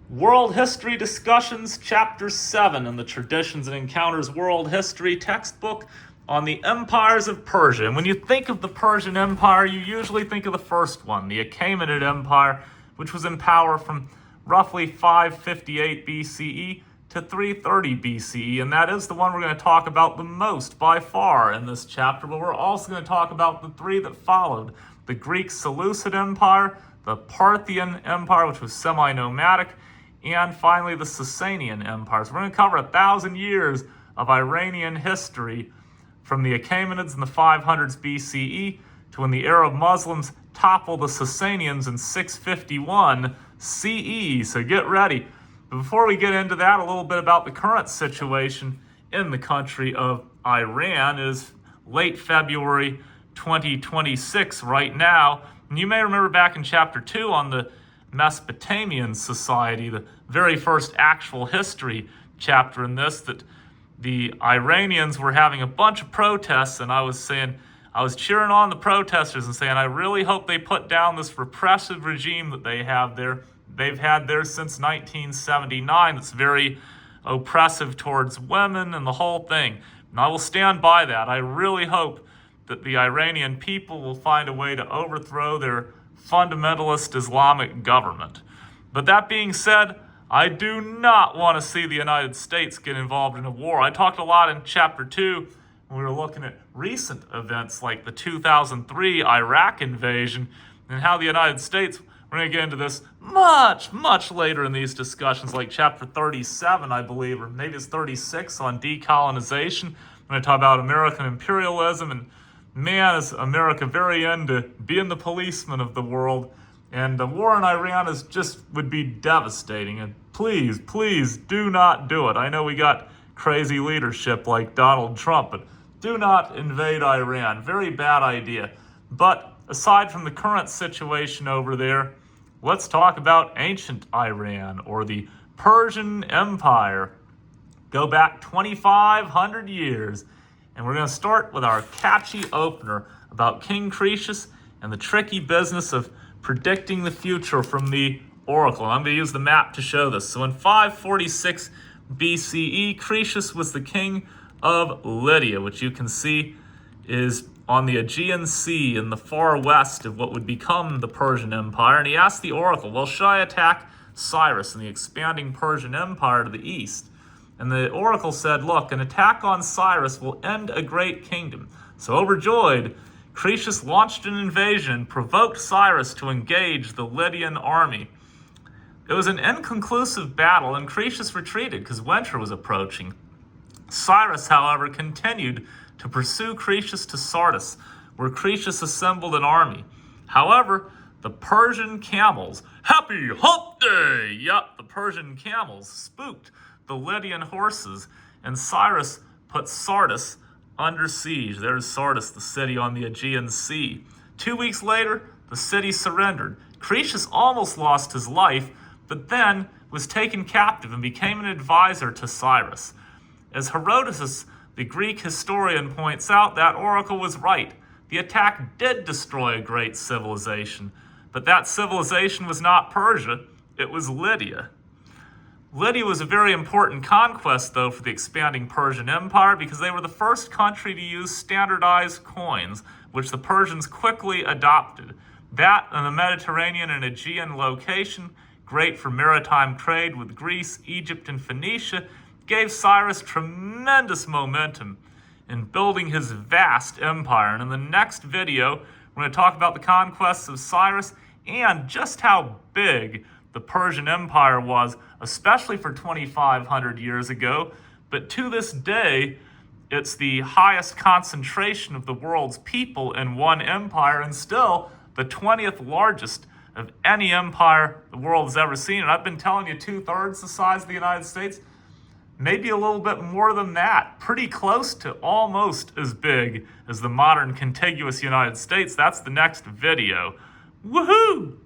World History Discussions, Chapter 7 in the Traditions and Encounters World History textbook on the empires of Persia. And when you think of the Persian Empire, you usually think of the first one, the Achaemenid Empire, which was in power from roughly 558 BCE to 330 BCE. And that is the one we're going to talk about the most by far in this chapter. But we're also going to talk about the three that followed: the Greek Seleucid Empire, the Parthian Empire, which was semi-nomadic, and finally the Sasanian Empire. So we're going to cover 1,000 years of Iranian history from the Achaemenids in the 500s BCE to when the Arab Muslims toppled the Sasanians in 651 CE. So get ready. But before we get into that, a little bit about the current situation in the country of Iran. It is late February 2026 right now. And you may remember back in Chapter 2 on the Mesopotamian society, the very first actual history chapter in this, that the Iranians were having a bunch of protests, and I was cheering on the protesters and saying, I really hope they put down this repressive regime that they've had there since 1979. That's very oppressive towards women and the whole thing. And I will stand by that. I really hope that the Iranian people will find a way to overthrow their fundamentalist Islamic government. But that being said, I do not want to see the United States get involved in a war. I talked a lot in Chapter 2 when we were looking at recent events like the 2003 Iraq invasion and how the United States, we're going to get into this much, much later in these discussions, like Chapter 37, I believe, or maybe it's 36 on decolonization. I'm going to talk about American imperialism, and man, is America very into being the policeman of the world. And the war in Iran would be devastating. And please, please do not do it. I know we got crazy leadership like Donald Trump, but do not invade Iran. Very bad idea. But aside from the current situation over there, let's talk about ancient Iran, or the Persian Empire. Go back 2,500 years. And we're going to start with our catchy opener about King Croesus and the tricky business of predicting the future from the oracle. I'm going to use the map to show this. So in 546 BCE, Croesus was the king of Lydia, which you can see is on the Aegean Sea in the far west of what would become the Persian Empire. And he asked the oracle, well, should I attack Cyrus and the expanding Persian Empire to the east? And the oracle said, look, an attack on Cyrus will end a great kingdom. So overjoyed, Croesus launched an invasion and provoked Cyrus to engage the Lydian army. It was an inconclusive battle, and Croesus retreated because winter was approaching. Cyrus, however, continued to pursue Croesus to Sardis, where Croesus assembled an army. However, the Persian camels, happy hump day! Yep, the Persian camels spooked the Lydian horses, and Cyrus put Sardis under siege. There's Sardis, the city on the Aegean Sea. 2 weeks later, the city surrendered. Croesus almost lost his life, but then was taken captive and became an advisor to Cyrus. As Herodotus, the Greek historian, points out, that oracle was right. The attack did destroy a great civilization, but that civilization was not Persia, it was Lydia. Lydia was a very important conquest, though, for the expanding Persian Empire, because they were the first country to use standardized coins, which the Persians quickly adopted. That and the Mediterranean and Aegean location, great for maritime trade with Greece, Egypt, and Phoenicia, gave Cyrus tremendous momentum in building his vast empire. And in the next video, we're going to talk about the conquests of Cyrus and just how big the Persian Empire was, especially for 2,500 years ago. But to this day, it's the highest concentration of the world's people in one empire, and still the 20th largest of any empire the world has ever seen. And I've been telling you, 2/3 the size of the United States, maybe a little bit more than that, pretty close to almost as big as the modern contiguous United States. That's the next video. Woohoo!